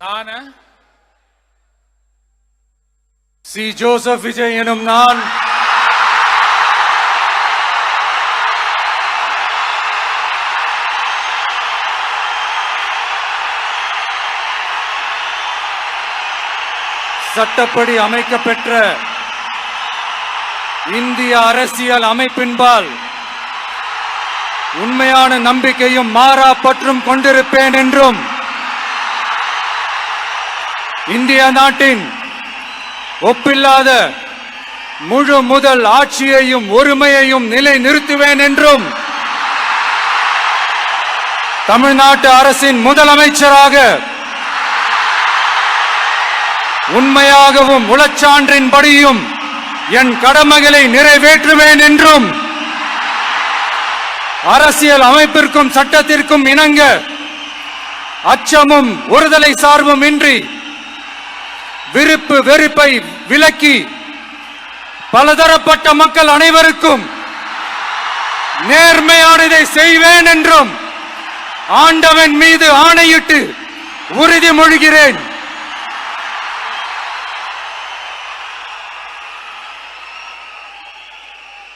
நான் C. Joseph Vijay எனும் நான் சட்டப்படி அமைக்கப்பெற்ற இந்திய அரசியல் அமைப்பின்பால் உண்மையான நம்பிக்கையும் மாறா பற்றும் கொண்டிருப்பேன் என்றும் இந்திய நாட்டின் ஒப்பில்லாத முழு முதல் ஆட்சியையும் ஒருமையையும் நிலை நிறுத்துவேன் என்றும் தமிழ்நாட்டு அரசின் முதலமைச்சராக உண்மையாகவும் உளச்சான்றின்படியும் என் கடமைகளை நிறைவேற்றுவேன் என்றும் அரசியல் அமைப்பிற்கும் சட்டத்திற்கும் இணங்க அச்சமும் ஒருதலை சார்பும் இன்றி விருப்பு வெறுப்பை விலக்கி பலதரப்பட்ட மக்கள் அனைவருக்கும் நேர்மையானதை செய்வேன் என்றும் ஆண்டவன் மீது ஆணையிட்டு உறுதிமொழிகிறேன்.